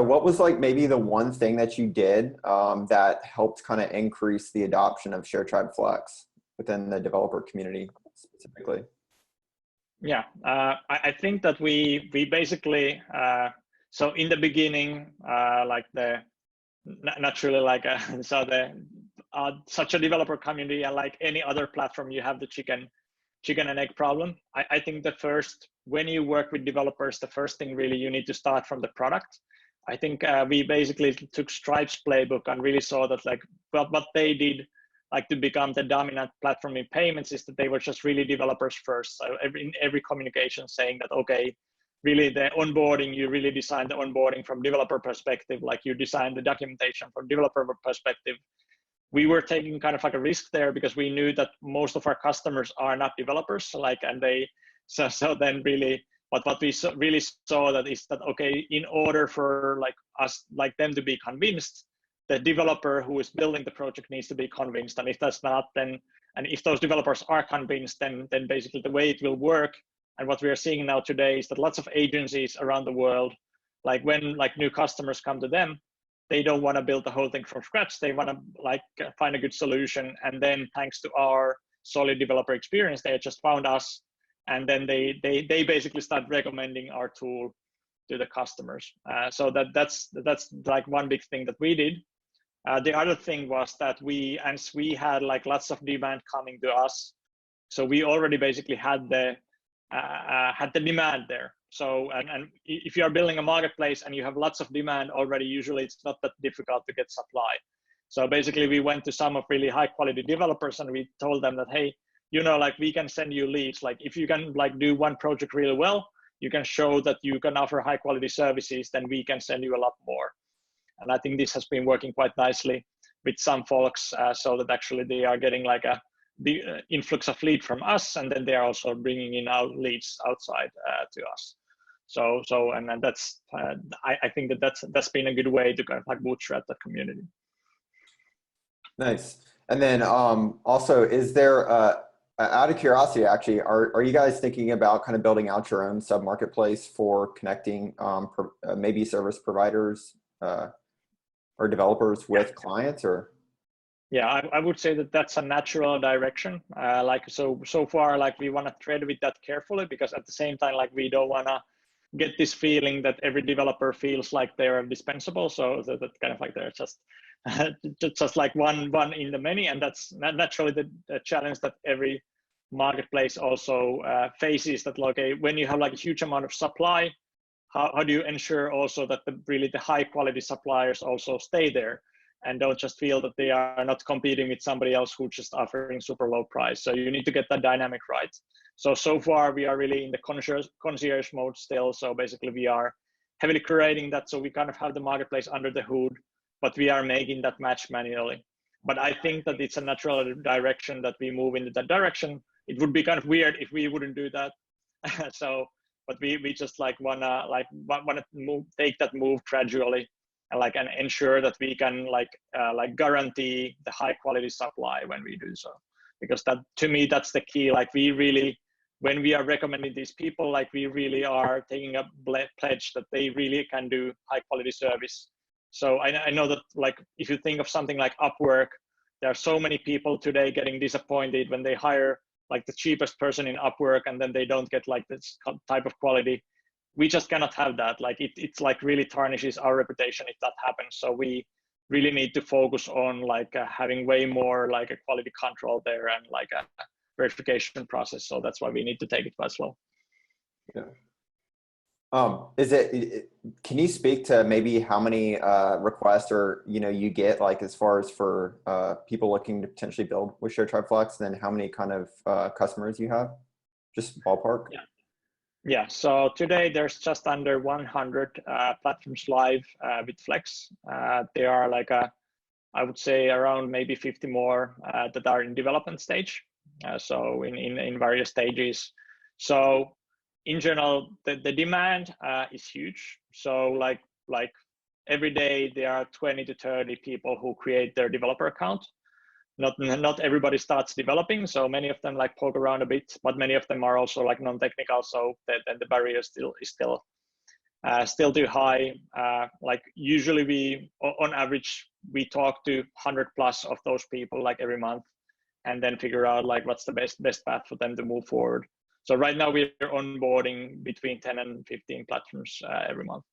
What was like maybe the one thing that you did that helped kind of increase the adoption of Sharetribe Flex within the developer community specifically? Yeah, I think that we basically so in the beginning, like naturally like so the such a developer community, and like any other platform, you have the chicken and egg problem. I think the first, when you work with developers, the first thing really you need to start from the product. I think we basically took Stripe's playbook and really saw that like what they did like to become the dominant platform in payments is that they were just really developers first. So in every communication saying that, okay, really the onboarding, you really design the onboarding from developer perspective, like you design the documentation from developer perspective. We were taking kind of like a risk there because we knew that most of our customers are not developers, like, and they, so then really what we really saw that is that, okay, in order for like us, like them to be convinced, the developer who is building the project needs to be convinced. And if that's not, then, and if those developers are convinced, then basically the way it will work, and what we are seeing now today is that lots of agencies around the world, like when like new customers come to them, they don't want to build the whole thing from scratch. They want to like find a good solution. And then thanks to our solid developer experience, they just found us. And then they basically start recommending our tool to the customers. So that's like one big thing that we did. The other thing was that we had like lots of demand coming to us. So we already basically had the demand there. So, and if you are building a marketplace and you have lots of demand already, usually it's not that difficult to get supply. So basically we went to some of really high quality developers and we told them that, hey, you know, like we can send you leads. Like if you can like do one project really well, you can show that you can offer high quality services, then we can send you a lot more. And I think this has been working quite nicely with some folks, so that actually they are getting like the influx of lead from us, and then they are also bringing in our leads outside to us. So and that's I think that's been a good way to kind of like bootstrap that community. Nice. And then also, is there out of curiosity, actually, are you guys thinking about kind of building out your own sub marketplace for connecting maybe service providers or developers with clients, or? Yeah, I would say that that's a natural direction. Like so far, like we want to tread with that carefully, because at the same time, like we don't want to get this feeling that every developer feels like they're dispensable. So that kind of like they're just like one in the many, and that's naturally the challenge that every marketplace also faces. That like, okay, when you have like a huge amount of supply, how do you ensure also that the high quality suppliers also stay there and don't just feel that they are not competing with somebody else who's just offering super low price? So you need to get that dynamic right. So far we are really in the concierge mode still. So basically we are heavily curating that. So we kind of have the marketplace under the hood, but we are making that match manually. But I think that it's a natural direction that we move into that direction. It would be kind of weird if we wouldn't do that. But we just like wanna take that move gradually, and ensure that we can like guarantee the high quality supply when we do so, because that, to me, that's the key. Like we really, when we are recommending these people, like we really are taking a pledge that they really can do high quality service. So I know that like if you think of something like Upwork, there are so many people today getting disappointed when they hire like the cheapest person in Upwork and then they don't get like this type of quality. We just cannot have that. Like it's like really tarnishes our reputation if that happens. So we really need to focus on like having way more like a quality control there and like a verification process. So that's why we need to take it quite slow. Yeah. Can you speak to maybe how many requests or you get, like as far as for people looking to potentially build with Sharetribe Flex, and then how many kind of customers you have? Just ballpark. Yeah. So today there's just under 100 platforms live with Flex. There are like I would say around maybe 50 more that are in development stage. So in various stages. So in general, the demand is huge. So like every day there are 20 to 30 people who create their developer account. Not everybody starts developing, so many of them like poke around a bit, but many of them are also like non-technical, so then the barrier is still still too high. Like usually we, on average, we talk to 100 plus of those people like every month, and then figure out like what's the best path for them to move forward. So right now we're onboarding between 10 and 15 platforms every month.